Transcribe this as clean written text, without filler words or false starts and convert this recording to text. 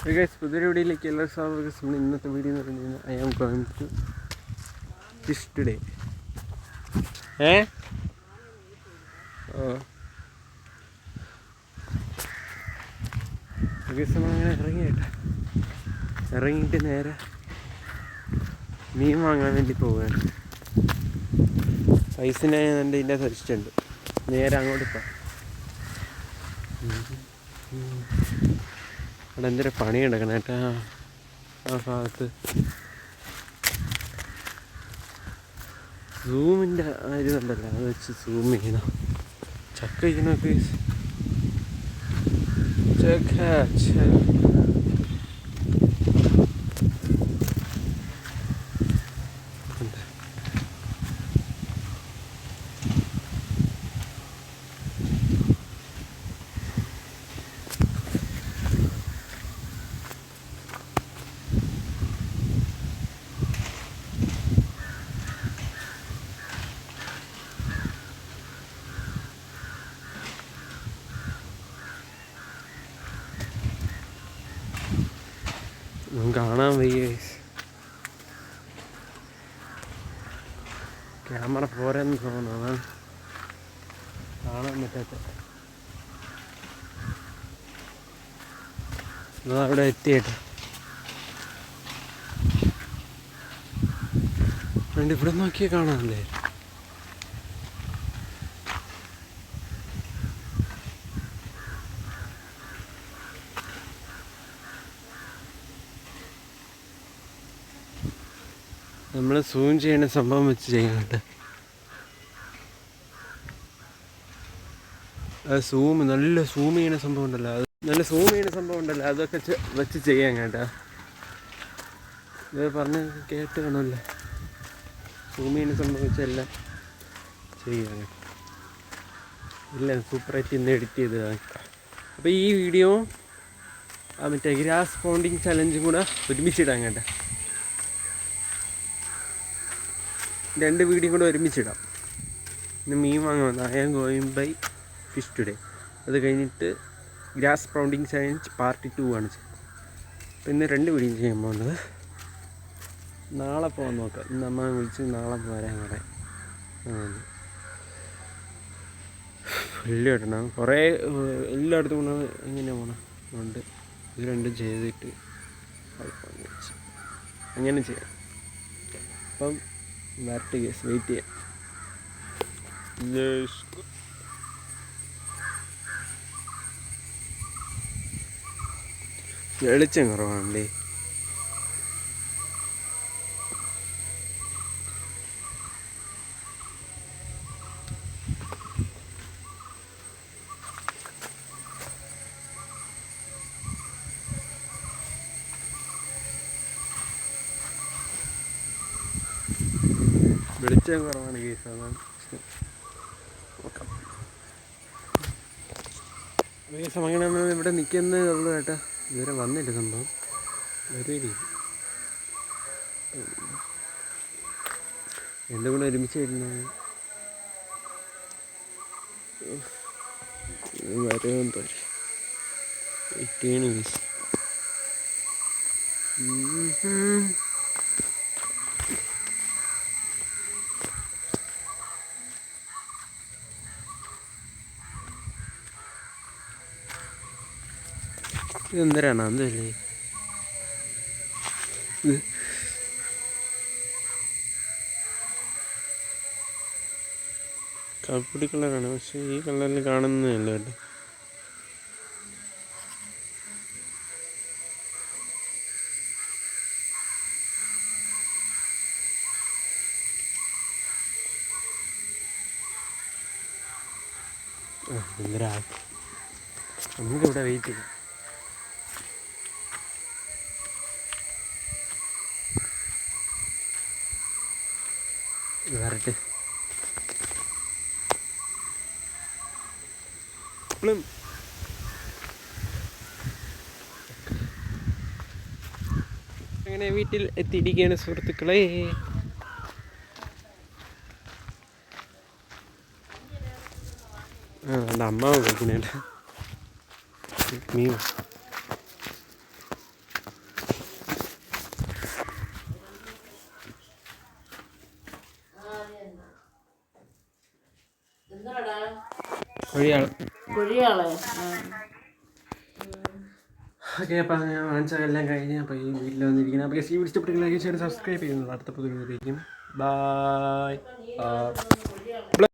പുതിയൊരു വീഡിയോയിലേക്ക് എല്ലാ സാധനം. ഇന്നത്തെ വീഡിയോ എന്ന് പറഞ്ഞു കഴിഞ്ഞാൽ I am going to fish today. അങ്ങനെ ഇറങ്ങിയിട്ട് നേരെ മീൻ വാങ്ങാൻ വേണ്ടി പോവുകയാണ്. പൈസനെ എൻ്റെ ഇതിൻ്റെ സരിച്ചിട്ടുണ്ട്. നേരെ അങ്ങോട്ട് പോകാം. അവിടെ എന്തൊരു പണി കിടക്കണം കേട്ടാ. ആ ഭാഗത്ത് സൂമിൻ്റെ ആയിരുന്നുണ്ടല്ലോ, അത് വെച്ച് സൂം ചെയ്യണം. ചക്ക ഇരിക്കണൊക്കെ കാണാൻ വയ്യ. ക്യാമറ പോരെന്ന് തോന്നുന്നു, അതാണ് കാണാൻ പറ്റാത്ത. അവിടെ എത്തിയിട്ട് ഇവിടെ നോക്കിയാൽ കാണാമല്ലേ. നമ്മൾ സൂം ചെയ്യുന്ന സംഭവം വെച്ച് ചെയ്യുന്നുണ്ട്. അത് നല്ല സൂം ചെയ്യുന്ന സംഭവം ഉണ്ടല്ലോ, അതൊക്കെ വെച്ച് ചെയ്യാൻ കേട്ടാ. ഇത് പറഞ്ഞ് കേട്ട് കാണുമല്ലേ, സൂം ചെയ്യുന്ന സംഭവം വെച്ചെല്ലാം ചെയ്യാൻ കേട്ടോ. ഇല്ല, സൂപ്പറായിട്ട് ഇന്ന് എഡിറ്റ് ചെയ്തതാണ്. അപ്പോൾ ഈ വീഡിയോ മറ്റേ ഗ്രാസ് പൗണ്ടിങ് ചലഞ്ചും കൂടെ ഒരുമിച്ചിടാൻ കേട്ടോ. 2 വീഡിയോ കൂടെ ഒരുമിച്ചിടാം. ഇന്ന് മീൻ വാങ്ങാൻ വന്ന I am going by fish today. അത് കഴിഞ്ഞിട്ട് ഗ്രാസ് പൗണ്ടിങ് ചലഞ്ച് പാർട്ട് 2 ആണ് ചെയ്യുന്നത്. അപ്പോൾ ഇന്ന് 2 വീഡിയോ ചെയ്യാൻ പോകുന്നത്. നാളെ പോകാൻ നോക്കാം. ഇന്ന് അമ്മ വിളിച്ച് നാളെ വരാൻ പറയാം. വലിയ കിട്ടണം കുറേ എല്ലായിടത്തും കൊണ്ട് എങ്ങനെ പോകണം അതുകൊണ്ട് ഇത് 2 ചെയ്തിട്ട് അങ്ങനെ ചെയ്യാം. അപ്പം വരട്ടെ കേസ്, വെയിറ്റ് ചെയ്യാം. വെളിച്ചം കുറവാണല്ലേ. വെളിച്ചം കുറവാണ് കേസ്, അതാണ് നോക്കാം. കേസ് അങ്ങനെ ഇവിടെ നിൽക്കുന്നേ ഉള്ളൂ കേട്ടാ. ഇതുവരെ വന്നില്ല സംഭവം. രണ്ടും കൂടെ ഒരുമിച്ചായിരുന്നു. വരവും തോന്നി വെയിറ്റ് ചെയ്യണം കേസ്. ഇതെന്തരാണ് എന്തല്ലേ ഇത്? കപ്പടി കളറാണ്, പക്ഷെ ഈ കളറിൽ കാണുന്നതല്ല കേട്ടോ. എന്തരാ നമുക്കിവിടെ വെയിറ്റ് ചെയ്യാം. വരട്ടെ. അങ്ങനെ വീട്ടിൽ എത്തിയിരിക്കുകയാണ് സുഹൃത്തുക്കളെ. അമ്മ വിളിക്കുന്നുണ്ട്. മീൻ കുഴിയാള്. ഓക്കെ, അപ്പോൾ ഞാൻ വാങ്ങിച്ചതെല്ലാം കഴിഞ്ഞ് അപ്പോൾ ഈ വീട്ടിൽ വന്നിരിക്കുന്നത്. അപ്പോൾ ഈ വീഡിയോ ഇഷ്ടപ്പെട്ടെങ്കിൽ ലൈക്ക് ചെയ്യാൻ സബ്സ്ക്രൈബ് ചെയ്യുന്നത്. അടുത്ത പുതിയ വീഡിയോയിലേക്കും ബൈ.